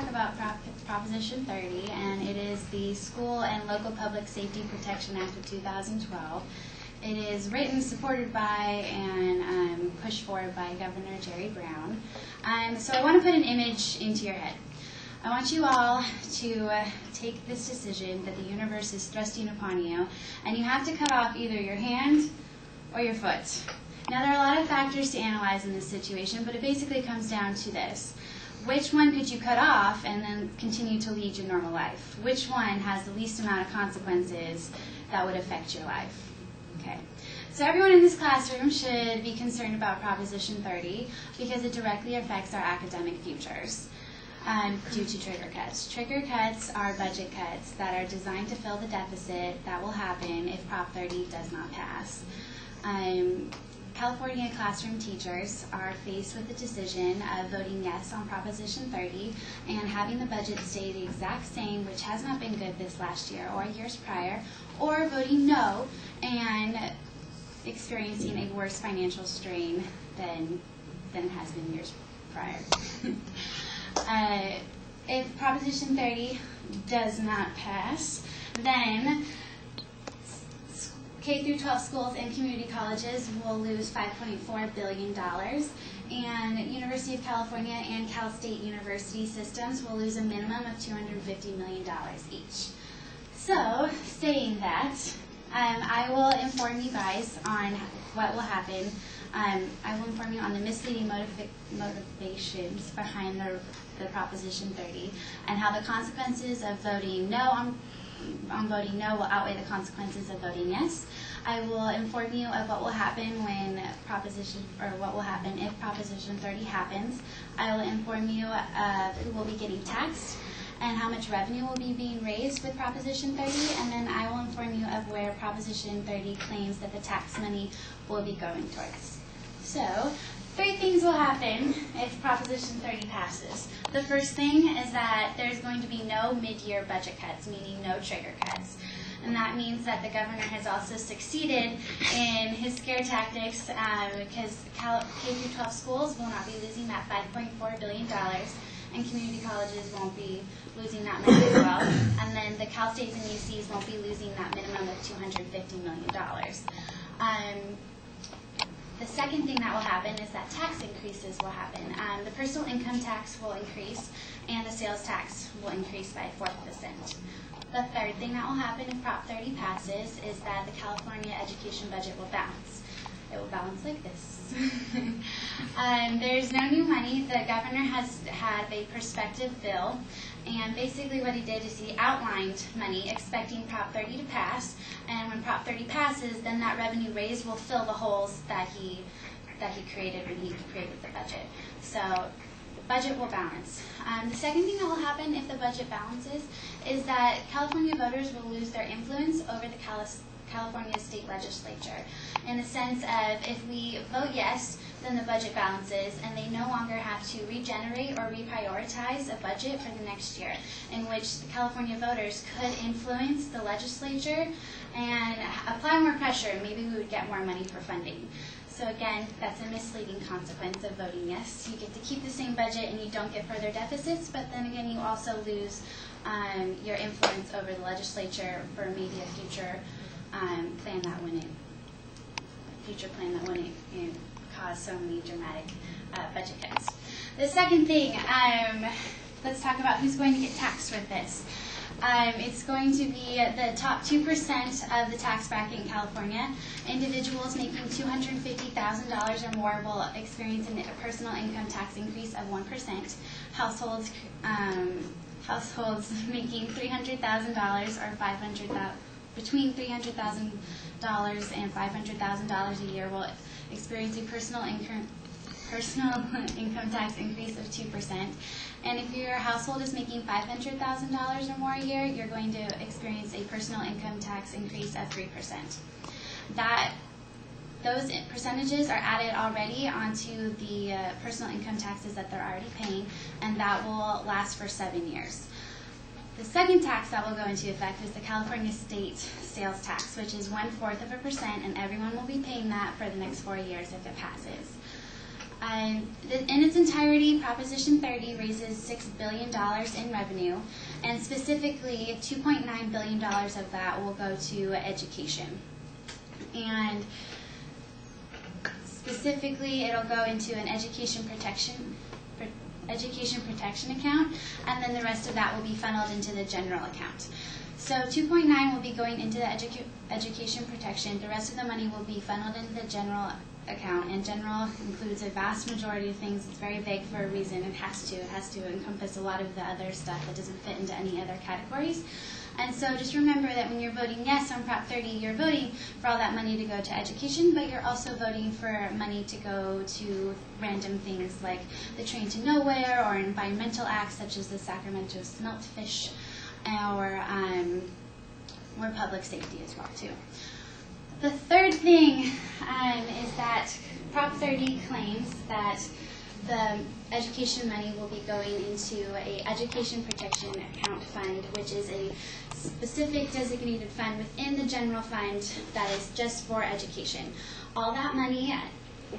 talk about Proposition 30, and it is the School and Local Public Safety Protection Act of 2012. It is written, supported by, and pushed forward by Governor Jerry Brown. So I want to put an image into your head. I want you all to take this decision that the universe is thrusting upon you, and you have to cut off either your hand or your foot. Now, there are a lot of factors to analyze in this situation, but it basically comes down to this. Which one could you cut off and then continue to lead your normal life? Which one has the least amount of consequences that would affect your life? Okay. So everyone in this classroom should be concerned about Proposition 30 because it directly affects our academic futures due to trigger cuts. Trigger cuts are budget cuts that are designed to fill the deficit that will happen if Prop 30 does not pass. California classroom teachers are faced with the decision of voting yes on Proposition 30 and having the budget stay the exact same, which has not been good this last year or years prior, or voting no and experiencing a worse financial strain than has been years prior. If Proposition 30 does not pass, then K through 12 schools and community colleges will lose $5.4 billion, and University of California and Cal State University systems will lose a minimum of $250 million each. So, saying that, I will inform you guys on what will happen. I will inform you on the misleading motivations behind the Proposition 30 and how the consequences of voting no on voting no will outweigh the consequences of voting yes. I will inform you of what will happen what will happen if Proposition 30 happens. I will inform you of who will be getting taxed and how much revenue will be being raised with Proposition 30, and then I will inform you of where Proposition 30 claims that the tax money will be going towards. So, 3 things will happen if Proposition 30 passes. The first thing is that there's going to be no mid-year budget cuts, meaning no trigger cuts. And that means that the governor has also succeeded in his scare tactics because K-12 schools will not be losing that $5.4 billion, and community colleges won't be losing that money as well. And then the Cal States and UCs won't be losing that minimum of $250 million. The second thing that will happen is that tax increases will happen. The personal income tax will increase, and the sales tax will increase by 4%. The third thing that will happen if Prop 30 passes is that the California education budget will balance. It will balance like this. There's no new money. The governor has had a prospective bill, and basically what he did is he outlined money expecting Prop 30 to pass, and when Prop 30 passes, then that revenue raise will fill the holes that he created when he created the budget. So the budget will balance. The second thing that will happen if the budget balances is that California voters will lose their influence over the California state legislature, in the sense of if we vote yes, then the budget balances and they no longer have to regenerate or reprioritize a budget for the next year, in which the California voters could influence the legislature and apply more pressure. Maybe we would get more money for funding. So again, that's a misleading consequence of voting yes. You get to keep the same budget and you don't get further deficits, but then again you also lose your influence over the legislature for maybe a future plan that wouldn't cause so many dramatic budget cuts. The second thing, let's talk about who's going to get taxed with this. It's going to be the top 2% of the tax bracket in California. Individuals making $250,000 or more will experience a personal income tax increase of 1%. Households making $300,000 or between $300,000 and $500,000 a year will experience a personal income tax increase of 2%. And if your household is making $500,000 or more a year, you're going to experience a personal income tax increase of 3%. Those percentages are added already onto the personal income taxes that they're already paying, and that will last for 7 years. The second tax that will go into effect is the California state sales tax, which is 1/4%, and everyone will be paying that for the next 4 years if it passes. In its entirety, Proposition 30 raises $6 billion in revenue, and specifically $2.9 billion of that will go to education. And specifically, it'll go into an education protection account, and then the rest of that will be funneled into the general account. So 2.9 will be going into the education protection. The rest of the money will be funneled into the general account, and general includes a vast majority of things. It's very vague for a reason. It has to encompass a lot of the other stuff that doesn't fit into any other categories. And so just remember that when you're voting yes on Prop 30, you're voting for all that money to go to education, but you're also voting for money to go to random things like the Train to Nowhere or environmental acts such as the Sacramento smelt fish, or public safety as well too. The third thing is that Prop 30 claims that the education money will be going into a education protection account fund, which is a specific designated fund within the general fund that is just for education. All that money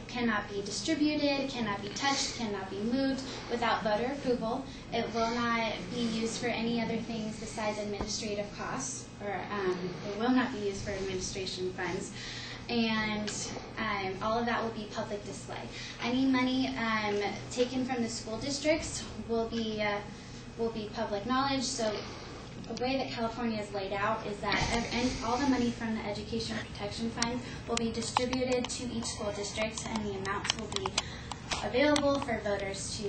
cannot be distributed, cannot be touched, cannot be moved without voter approval. It will not be used for any other things besides administrative costs, or it will not be used for administration funds. And all of that will be public display. Any money taken from the school districts will be public knowledge. So the way that California is laid out is that all the money from the Education Protection Fund will be distributed to each school district, and the amounts will be available for voters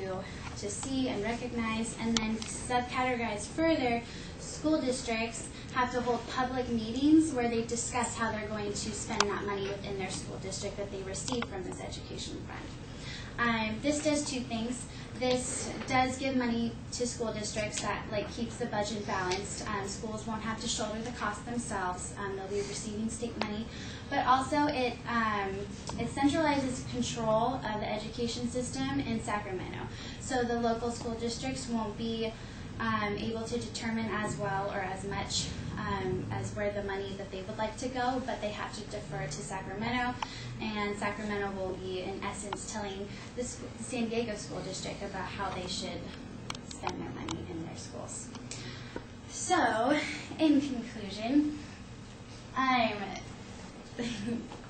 to see and recognize. And then subcategorized further, school districts have to hold public meetings where they discuss how they're going to spend that money within their school district that they receive from this education fund. This does two things. This does give money to school districts that keeps the budget balanced. Schools won't have to shoulder the cost themselves. They'll be receiving state money. But also it centralizes control of the education system in Sacramento. So the local school districts won't be able to determine as well or as much as where the money that they would like to go, but they have to defer to Sacramento, and Sacramento will be, in essence, telling the San Diego School District about how they should spend their money in their schools. So, in conclusion,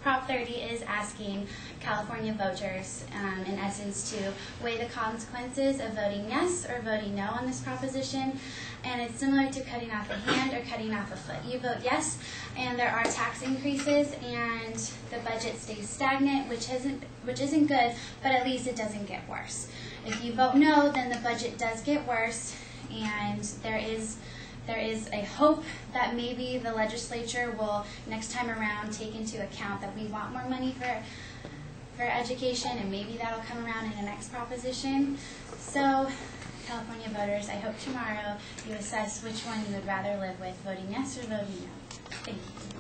Prop 30 is asking California voters, in essence, to weigh the consequences of voting yes or voting no on this proposition. And it's similar to cutting off a hand or cutting off a foot. You vote yes, and there are tax increases, and the budget stays stagnant, which isn't good, but at least it doesn't get worse. If you vote no, then the budget does get worse, and there is a hope that maybe the legislature will, next time around, take into account that we want more money for education, and maybe that'll come around in the next proposition. So, California voters, I hope tomorrow you assess which one you would rather live with, voting yes or voting no. Thank you.